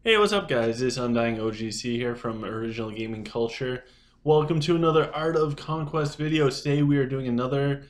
Hey, what's up guys? It's Undying OGC here from Original Gaming Culture. Welcome to another Art of Conquest video. Today we are doing another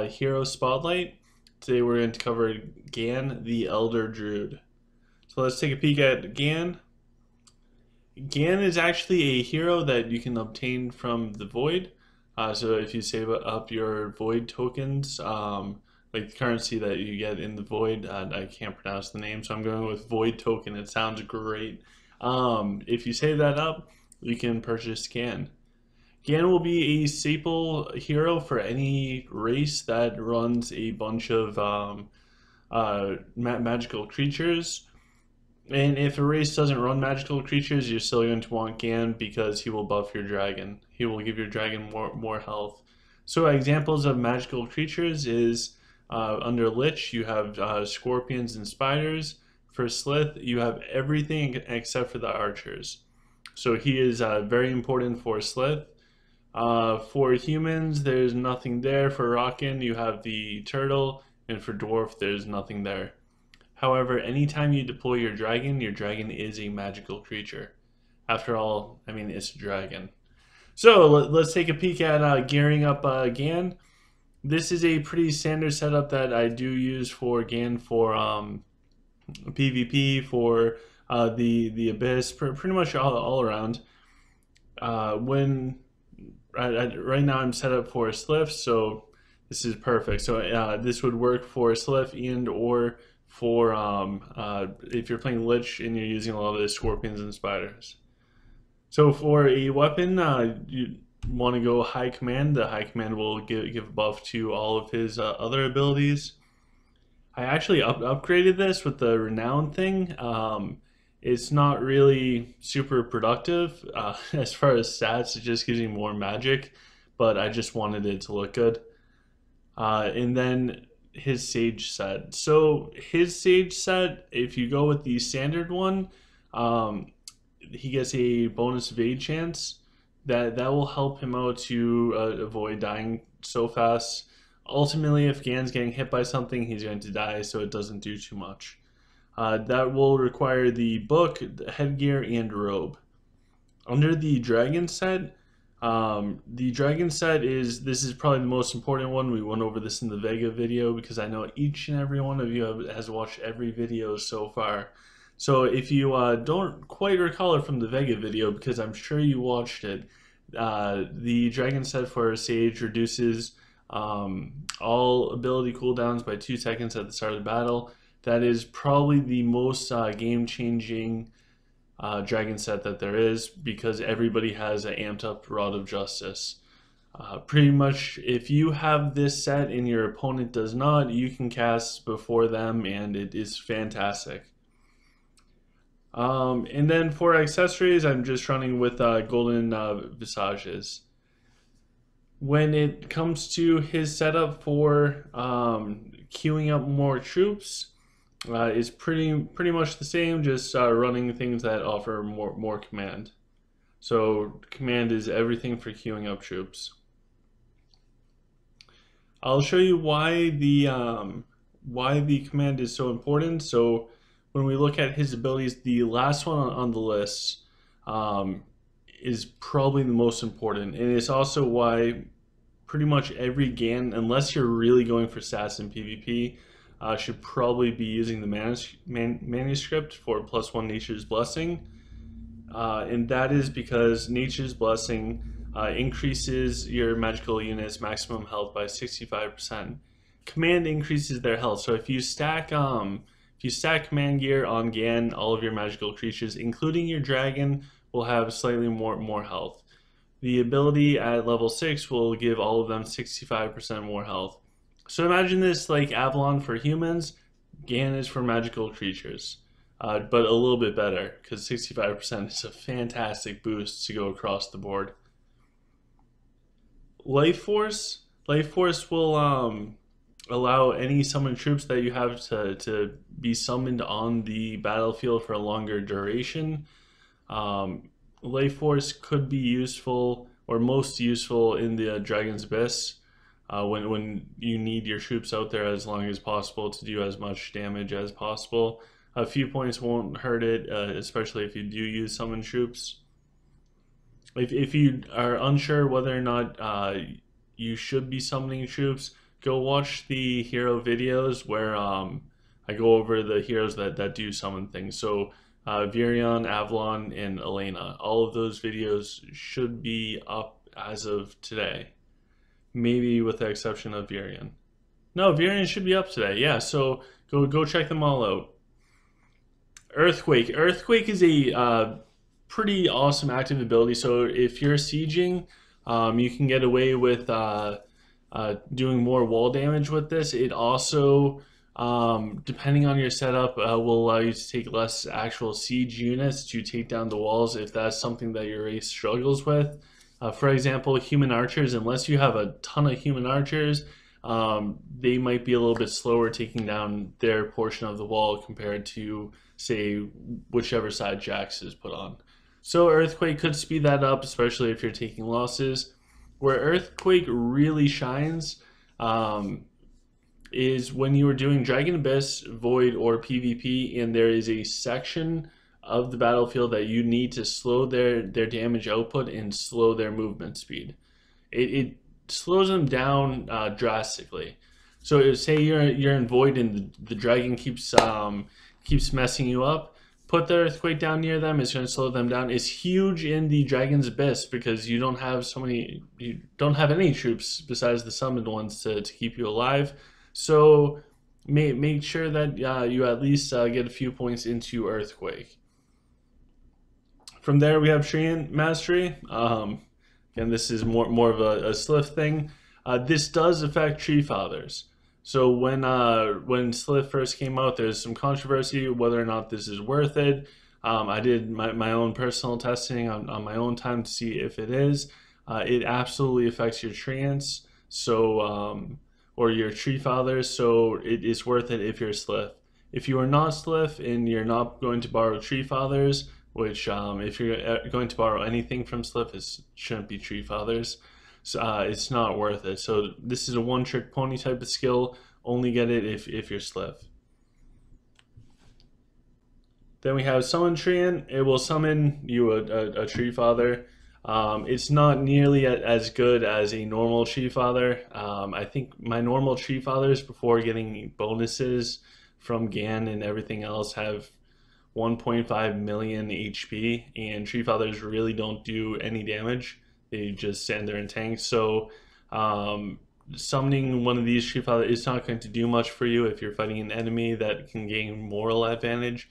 hero spotlight. Today we're going to cover Gan the Elder Druid. So let's take a peek at Gan. Gan is actually a hero that you can obtain from the Void. So if you save up your Void tokens, like the currency that you get in the Void, I can't pronounce the name, so I'm going with Void token. It sounds great. If you save that up, you can purchase Gan. Gan will be a staple hero for any race that runs a bunch of magical creatures. And if a race doesn't run magical creatures, you're still going to want Gan because he will buff your dragon. He will give your dragon more health. So examples of magical creatures is under Lich, you have scorpions and spiders. For Slith, you have everything except for the archers. So he is very important for Slith. For humans, there's nothing there. For Rockin, you have the turtle. And for Dwarf, there's nothing there. However, anytime you deploy your dragon is a magical creature. After all, I mean, it's a dragon. So let's take a peek at gearing up Gan. This is a pretty standard setup that I do use for Gan for PvP, for the Abyss, pretty much all around. Right now I'm set up for Sliff, so this is perfect. So this would work for Sliff and or for if you're playing Lich and you're using a lot of the scorpions and spiders. So for a weapon, you want to go high command. The high command will give a buff to all of his other abilities. I actually upgraded this with the renown thing. It's not really super productive as far as stats. It just gives you more magic, but I just wanted it to look good. And then his Sage set. So his Sage set, if you go with the standard one, he gets a bonus evade chance. That will help him out to avoid dying so fast. Ultimately, if Gan's getting hit by something, he's going to die, so it doesn't do too much. That will require the book, the headgear, and robe. Under the dragon set, this is probably the most important one. We went over this in the Vega video because I know each and every one of you has watched every video so far. So if you don't quite recall it from the Vega video, because I'm sure you watched it, the dragon set for Sage reduces all ability cooldowns by 2 seconds at the start of the battle. That is probably the most game-changing dragon set that there is, because everybody has an amped up Rod of Justice. Pretty much if you have this set and your opponent does not, you can cast before them and it is fantastic. And then for accessories, I'm just running with golden visages. When it comes to his setup for queuing up more troops, is pretty much the same, just running things that offer more command. So command is everything for queuing up troops. I'll show you why the command is so important. So when we look at his abilities, the last one on the list is probably the most important, and it's also why pretty much every Gan, unless you're really going for stats in PvP, should probably be using the manuscript for +1 Nature's Blessing. And that is because Nature's Blessing increases your magical units' maximum health by 65%. Command increases their health. So if you stack command gear on Gan, all of your magical creatures, including your dragon, will have slightly more health. The ability at level 6 will give all of them 65% more health. So imagine this like Avalon for humans. Gan is for magical creatures, but a little bit better, because 65% is a fantastic boost to go across the board. Life Force will allow any summoned troops that you have to be summoned on the battlefield for a longer duration. Life Force could be useful, or most useful, in the Dragon's Abyss, when you need your troops out there as long as possible to do as much damage as possible. A few points won't hurt it, especially if you do use summon troops. If you are unsure whether or not you should be summoning troops, go watch the hero videos where I go over the heroes that do summon things. So Virion, Avalon, and Elena. All of those videos should be up as of today. Maybe with the exception of Virion. No, Virion should be up today. Yeah, so go check them all out. Earthquake. Earthquake is a pretty awesome active ability. So if you're sieging, you can get away with doing more wall damage with this. It also, depending on your setup, will allow you to take less actual siege units to take down the walls if that's something that your race struggles with. For example, human archers, unless you have a ton of human archers, they might be a little bit slower taking down their portion of the wall compared to, say, whichever side Jax is put on. So Earthquake could speed that up, especially if you're taking losses. Where Earthquake really shines is when you are doing Dragon Abyss, Void, or PvP, and there is a section of the battlefield that you need to slow their damage output and slow their movement speed. It slows them down drastically. So say you're in Void and the dragon keeps messing you up. Put the Earthquake down near them. It's going to slow them down. It's huge in the Dragon's Abyss because you don't have any troops besides the summoned ones to keep you alive. So make sure that you at least get a few points into Earthquake. From there we have Treant Mastery. Again, this is more of a Slith thing. This does affect Tree Fathers. So when Slith first came out, there's some controversy whether or not this is worth it. I did my own personal testing on my own time to see if it is. It absolutely affects your treants, so or your Tree Fathers, so it is worth it if you're Slith. If you are not Slith and you're not going to borrow Tree Fathers, which if you're going to borrow anything from Slith, it shouldn't be Tree Fathers. So, it's not worth it. So this is a one-trick pony type of skill. Only get it if you're Slith. Then we have Summon Treant. It will summon you a Tree Father. It's not nearly as good as a normal Tree Father. I think my normal Tree Fathers, before getting bonuses from Gan and everything else, have 1.5 million HP, and Tree Fathers really don't do any damage. They just stand there and tank. So summoning one of these Tree Fathers is not going to do much for you if you're fighting an enemy that can gain moral advantage.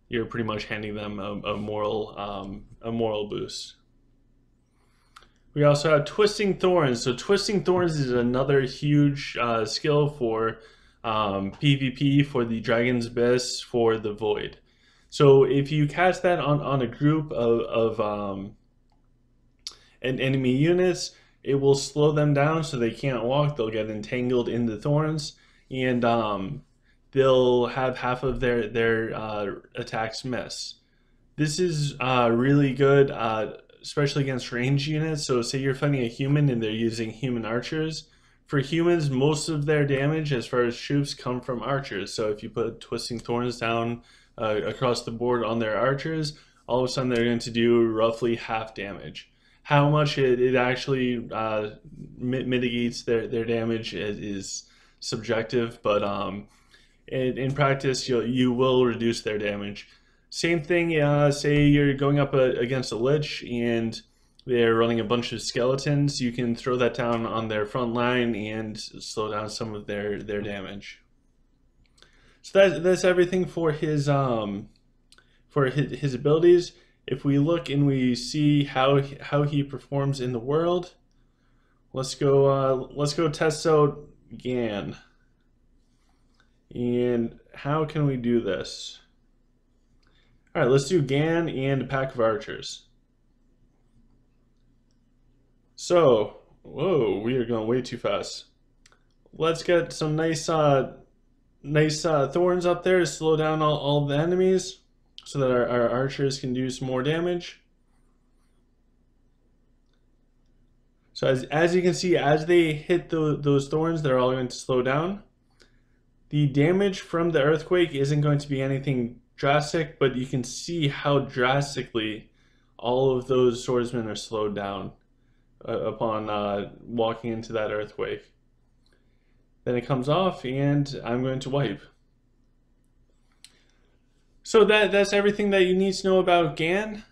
You're pretty much handing them a moral boost. We also have Twisting Thorns. So Twisting Thorns is another huge skill for PvP, for the Dragon's Abyss, for the Void. So if you cast that on a group of enemy units, it will slow them down so they can't walk. They'll get entangled in the thorns, and they'll have half of their attacks miss. This is really good, especially against ranged units. So say you're fighting a human and they're using human archers. For humans, most of their damage as far as troops come from archers. So if you put Twisting Thorns down across the board on their archers, all of a sudden they're going to do roughly half damage. How much it actually mitigates their damage is subjective, but in practice you will reduce their damage. Same thing, say you're going up against a lich and they're running a bunch of skeletons, you can throw that down on their front line and slow down some of their damage. So that's everything for his abilities. If we look and we see how he performs in the world, let's go test out Gan. And how can we do this? All right, let's do Gan and a pack of archers. So, whoa, we are going way too fast. Let's get some nice thorns up there to slow down all the enemies, so that our archers can do some more damage. So as you can see, as they hit those thorns, they're all going to slow down. The damage from the earthquake isn't going to be anything drastic, but you can see how drastically all of those swordsmen are slowed down upon walking into that earthquake. Then it comes off, and I'm going to wipe. So that's everything that you need to know about Gan.